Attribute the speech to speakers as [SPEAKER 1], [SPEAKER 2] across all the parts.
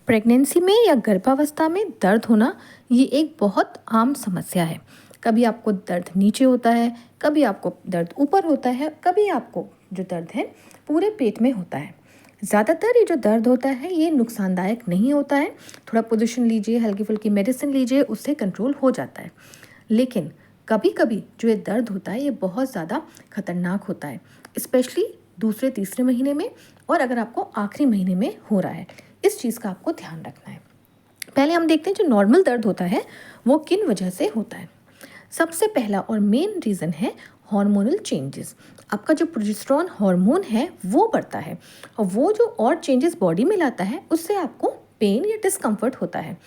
[SPEAKER 1] Pregnancy में या गर्भावस्था में दर्द होना ये एक बहुत आम समस्या है। कभी आपको दर्द नीचे होता है, कभी आपको दर्द ऊपर होता है, कभी आपको जो दर्द है पूरे पेट में होता है। ज़्यादातर ये जो दर्द होता है ये नुकसानदायक नहीं होता है। थोड़ा पोजीशन लीजिए, हल्की फुल्की मेडिसिन लीजिए, उससे कंट्रोल हो जाता है। लेकिन कभी कभी जो ये दर्द होता है ये बहुत ज़्यादा खतरनाक होता है, स्पेशली दूसरे तीसरे महीने में, और अगर आपको आखिरी महीने में हो रहा है। इस चीज़ का आपको ध्यान रखना है। पहले हम देखते हैं जो नॉर्मल दर्द होता है वो किन वजह से होता है। सबसे पहला और मेन रीज़न है हार्मोनल चेंजेस। आपका जो प्रोजेस्टेरॉन हार्मोन है वो बढ़ता है, और वो जो और चेंजेस बॉडी में लाता है उससे आपको पेन या डिस्कम्फर्ट होता है।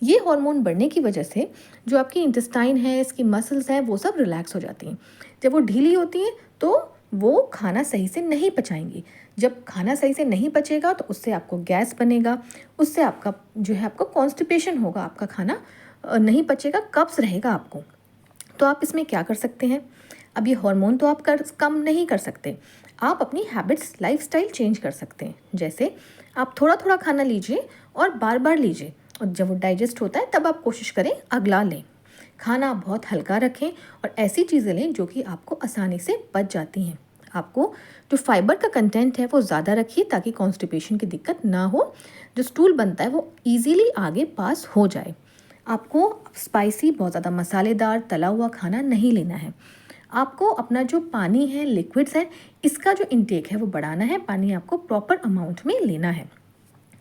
[SPEAKER 1] ये हार्मोन बढ़ने की वजह से जो आपकी इंटेस्टाइन है, इसकी मसल्स हैं, वो सब रिलैक्स हो जाती हैं। जब वो ढीली होती हैं तो वो खाना सही से नहीं पचाएंगी। जब खाना सही से नहीं पचेगा तो उससे आपको गैस बनेगा, उससे आपका जो है आपको कॉन्स्टिपेशन होगा, आपका खाना नहीं पचेगा, कब्ज रहेगा आपको। तो आप इसमें क्या कर सकते हैं? अब ये हार्मोन तो आप कम नहीं कर सकते। आप अपनी हैबिट्स, लाइफस्टाइल चेंज कर सकते हैं। जैसे आप थोड़ा थोड़ा खाना लीजिए और बार बार लीजिए, और जब वो डाइजेस्ट होता है तब आप कोशिश करें अगला लें। खाना बहुत हल्का रखें और ऐसी चीज़ें लें जो कि आपको आसानी से पच जाती हैं। आपको जो फाइबर का कंटेंट है वो ज़्यादा रखिए ताकि कॉन्स्टिपेशन की दिक्कत ना हो। जो स्टूल बनता है वो इजीली आगे पास हो जाए। आपको स्पाइसी, बहुत ज़्यादा मसालेदार तला हुआ खाना नहीं लेना है। आपको अपना जो पानी है, लिक्विड्स है, इसका जो इंटेक है वो बढ़ाना है। पानी आपको प्रॉपर अमाउंट में लेना है।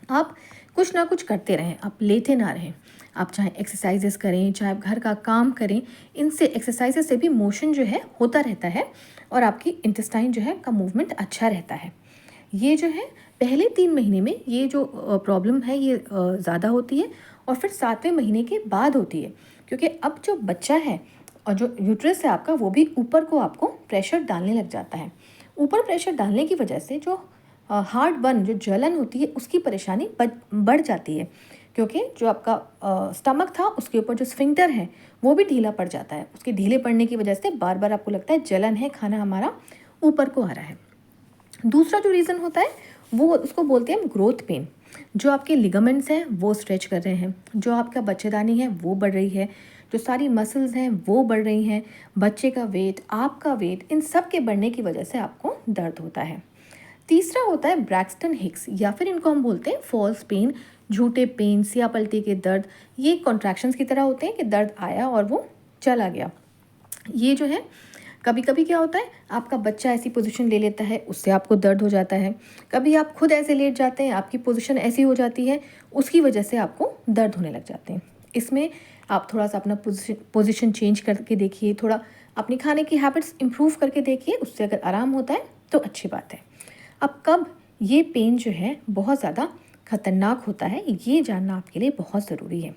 [SPEAKER 1] आप कुछ ना कुछ करते रहें, आप लेटे ना रहें। आप चाहे एक्सरसाइजेस करें, चाहे आप घर का काम करें, इनसे एक्सरसाइजेस से भी मोशन जो है होता रहता है और आपकी इंटेस्टाइन जो है का मूवमेंट अच्छा रहता है। ये जो है पहले 3 महीने में ये जो प्रॉब्लम है ये ज़्यादा होती है, और फिर 7वें महीने के बाद होती है, क्योंकि अब जो बच्चा है और जो यूट्रस है आपका वो भी ऊपर को आपको प्रेशर डालने लग जाता है। ऊपर प्रेशर डालने की वजह से जो हार्ट बर्न, जो जलन होती है, उसकी परेशानी बढ़ जाती है, क्योंकि जो आपका स्टमक था उसके ऊपर जो स्फिंक्टर है वो भी ढीला पड़ जाता है। उसके ढीले पड़ने की वजह से बार बार आपको लगता है जलन है, खाना हमारा ऊपर को आ रहा है। दूसरा जो रीज़न होता है वो उसको बोलते हैं हम ग्रोथ पेन। जो आपके लिगामेंट्स हैं वो स्ट्रेच कर रहे हैं, जो आपका बच्चेदानी है वो बढ़ रही है, जो सारी मसल्स हैं वो बढ़ रही हैं, बच्चे का वेट, आपका वेट, इन सब के बढ़ने की वजह से आपको दर्द होता है। तीसरा होता है ब्रैक्सटन हिक्स, या फिर इनको हम बोलते हैं फॉल्स पेन, झूठे पेन, सिया पलटी के दर्द। ये कॉन्ट्रैक्शंस की तरह होते हैं कि दर्द आया और वो चला गया। ये जो है कभी कभी क्या होता है, आपका बच्चा ऐसी पोजीशन ले लेता है, उससे आपको दर्द हो जाता है। कभी आप खुद ऐसे लेट जाते हैं, आपकी पोजीशन ऐसी हो जाती है, उसकी वजह से आपको दर्द होने लग जाते हैं। इसमें आप थोड़ा सा अपना पोजीशन चेंज करके देखिए, थोड़ा अपनी खाने की हैबिट्स इंप्रूव करके देखिए, उससे अगर आराम होता है तो अच्छी बात है। अब कब ये पेन जो है बहुत ज़्यादा खतरनाक होता है, ये जानना आपके लिए बहुत ज़रूरी है।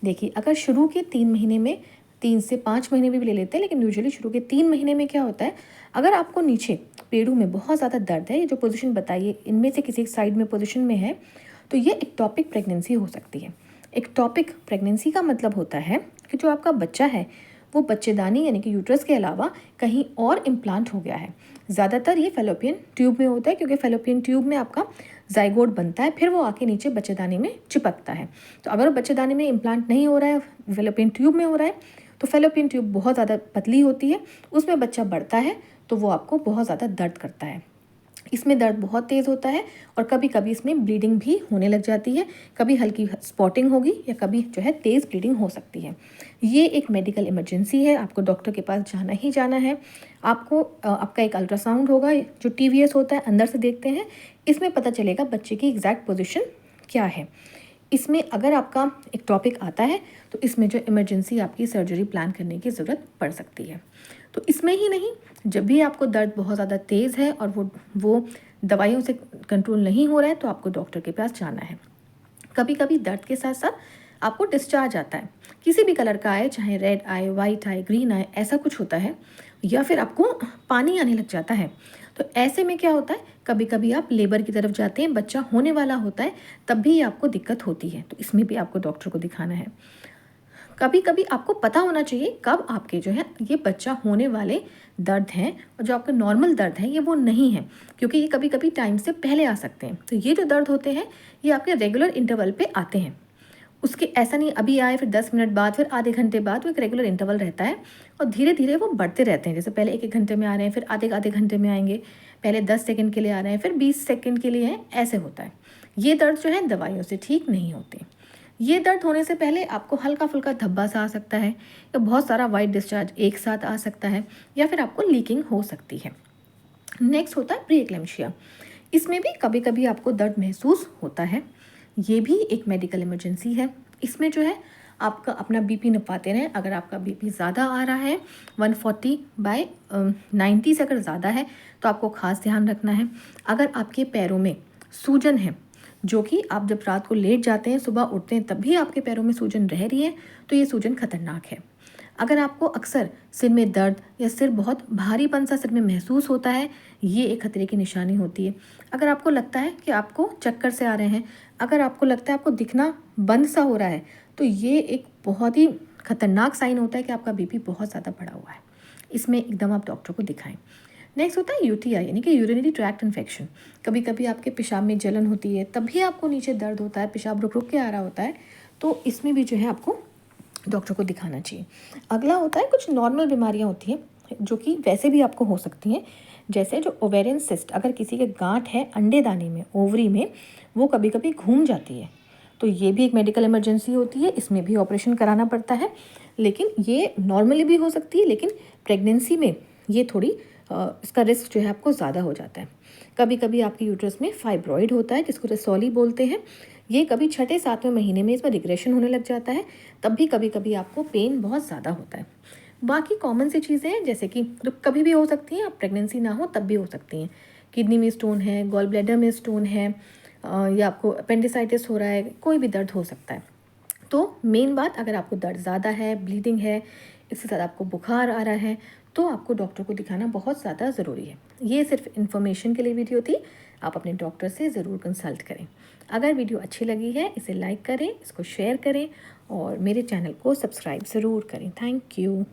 [SPEAKER 1] देखिए, अगर शुरू के 3 महीने में, 3 से 5 महीने में भी ले लेते हैं, लेकिन यूजुअली शुरू के 3 महीने में क्या होता है, अगर आपको नीचे पेड़ों में बहुत ज़्यादा दर्द है, ये जो पोजीशन बताइए इनमें से किसी एक साइड में पोजीशन में है, तो ये एक्टोपिक प्रेगनेंसी हो सकती है। एक्टोपिक प्रेगनेंसी का मतलब होता है कि जो आपका बच्चा है वो बच्चेदानी यानी कि यूट्रस के अलावा कहीं और इम्प्लांट हो गया है। ज़्यादातर ये फेलोपियन ट्यूब में होता है, क्योंकि फेलोपियन ट्यूब में आपका जाइगोट बनता है, फिर वो आके नीचे बच्चेदानी में चिपकता है। तो अगर बच्चेदानी में इम्प्लांट नहीं हो रहा है, फेलोपियन ट्यूब में हो रहा है, तो फेलोपियन ट्यूब बहुत ज़्यादा पतली होती है, उसमें बच्चा बढ़ता है तो वो आपको बहुत ज़्यादा दर्द करता है। इसमें दर्द बहुत तेज़ होता है और कभी कभी इसमें ब्लीडिंग भी होने लग जाती है। कभी हल्की स्पॉटिंग होगी या कभी जो है तेज़ ब्लीडिंग हो सकती है। ये एक मेडिकल इमरजेंसी है, आपको डॉक्टर के पास जाना ही जाना है। आपको आपका एक अल्ट्रासाउंड होगा, जो TVS होता है, अंदर से देखते हैं, इसमें पता चलेगा बच्चे की एग्जैक्ट पोजिशन क्या है। इसमें अगर आपका एक टॉपिक आता है तो इसमें जो इमरजेंसी आपकी सर्जरी प्लान करने की ज़रूरत पड़ सकती है। तो इसमें ही नहीं, जब भी आपको दर्द बहुत ज़्यादा तेज़ है और वो दवाइयों से कंट्रोल नहीं हो रहा है तो आपको डॉक्टर के पास जाना है। कभी कभी दर्द के साथ साथ आपको डिस्चार्ज आता है, किसी भी कलर का आए, चाहे रेड आए, वाइट आए, ग्रीन आए, ऐसा कुछ होता है, या फिर आपको पानी आने लग जाता है। तो ऐसे में क्या होता है, कभी कभी आप लेबर की तरफ जाते हैं, बच्चा होने वाला होता है, तब भी आपको दिक्कत होती है, तो इसमें भी आपको डॉक्टर को दिखाना है। कभी कभी आपको पता होना चाहिए कब आपके जो है ये बच्चा होने वाले दर्द हैं और जो आपके नॉर्मल दर्द हैं ये वो नहीं है, क्योंकि ये कभी कभी टाइम से पहले आ सकते हैं। तो ये जो दर्द होते हैं ये आपके रेगुलर इंटरवल पे आते हैं। उसके ऐसा नहीं अभी आए फिर 10 मिनट बाद फिर आधे घंटे बाद, वो एक रेगुलर इंटरवल रहता है और धीरे धीरे वो बढ़ते रहते हैं। जैसे पहले 1 घंटे में आ रहे हैं, फिर आधे आधे घंटे में आएंगे, पहले 10 सेकंड के लिए आ रहे हैं, फिर 20 सेकंड के लिए हैं, ऐसे होता है। ये दर्द जो है दवाइयों से ठीक नहीं होते। ये दर्द होने से पहले आपको हल्का फुल्का धब्बा सा आ सकता है या बहुत सारा वाइट डिस्चार्ज एक साथ आ सकता है या फिर आपको लीकिंग हो सकती है। नेक्स्ट होता है प्री एक्लेम्शिया। इसमें भी कभी कभी आपको दर्द महसूस होता है। ये भी एक मेडिकल इमरजेंसी है। इसमें जो है आपका अपना बीपी नपाते रहें। अगर आपका बीपी ज़्यादा आ रहा है 140/90 से अगर ज़्यादा है तो आपको ख़ास ध्यान रखना है। अगर आपके पैरों में सूजन है, जो कि आप जब रात को लेट जाते हैं सुबह उठते हैं तब भी आपके पैरों में सूजन रह रही है, तो ये सूजन खतरनाक है। अगर आपको अक्सर सिर में दर्द या सिर बहुत भारीपन सा सिर में महसूस होता है, ये एक खतरे की निशानी होती है। अगर आपको लगता है कि आपको चक्कर से आ रहे हैं, अगर आपको लगता है आपको दिखना बंद सा हो रहा है, तो ये एक बहुत ही खतरनाक साइन होता है कि आपका बीपी बहुत ज़्यादा बढ़ा हुआ है। इसमें एकदम आप डॉक्टर को दिखाएं। नेक्स्ट होता है यूटीआई यानी कि यूरिनरी ट्रैक्ट इन्फेक्शन। कभी कभी आपके पेशाब में जलन होती है, तब भी आपको नीचे दर्द होता है, पेशाब रुक रुक के आ रहा होता है, तो इसमें भी जो है आपको डॉक्टर को दिखाना चाहिए। अगला होता है कुछ नॉर्मल बीमारियां होती हैं जो कि वैसे भी आपको हो सकती हैं, जैसे जो ओवेरियन सिस्ट, अगर किसी के गांठ है अंडेदानी में, ओवरी में, वो कभी कभी घूम जाती है, तो ये भी एक मेडिकल इमरजेंसी होती है। इसमें भी ऑपरेशन कराना पड़ता है, लेकिन ये नॉर्मली भी हो सकती है, लेकिन प्रेगनेंसी में ये थोड़ी इसका रिस्क जो है आपको ज़्यादा हो जाता है। कभी कभी आपके यूट्रस में फाइब्रॉइड होता है जिसको रेसोली बोलते हैं। ये कभी 6-7वें महीने में इसमें रिग्रेशन होने लग जाता है, तब भी कभी कभी आपको पेन बहुत ज़्यादा होता है। बाकी कॉमन सी चीज़ें हैं जैसे कि जो कभी भी हो सकती हैं, आप प्रेगनेंसी ना हो तब भी हो सकती हैं। किडनी में स्टोन है, गॉल ब्लैडर में स्टोन है, या आपको अपेंडिसाइटिस हो रहा है, कोई भी दर्द हो सकता है। तो मेन बात, अगर आपको दर्द ज़्यादा है, ब्लीडिंग है, इसके साथ आपको बुखार आ रहा है, तो आपको डॉक्टर को दिखाना बहुत ज़्यादा ज़रूरी है। ये सिर्फ इन्फॉर्मेशन के लिए वीडियो थी, आप अपने डॉक्टर से ज़रूर कंसल्ट करें। अगर वीडियो अच्छी लगी है इसे लाइक करें, इसको शेयर करें और मेरे चैनल को सब्सक्राइब ज़रूर करें। Thank you.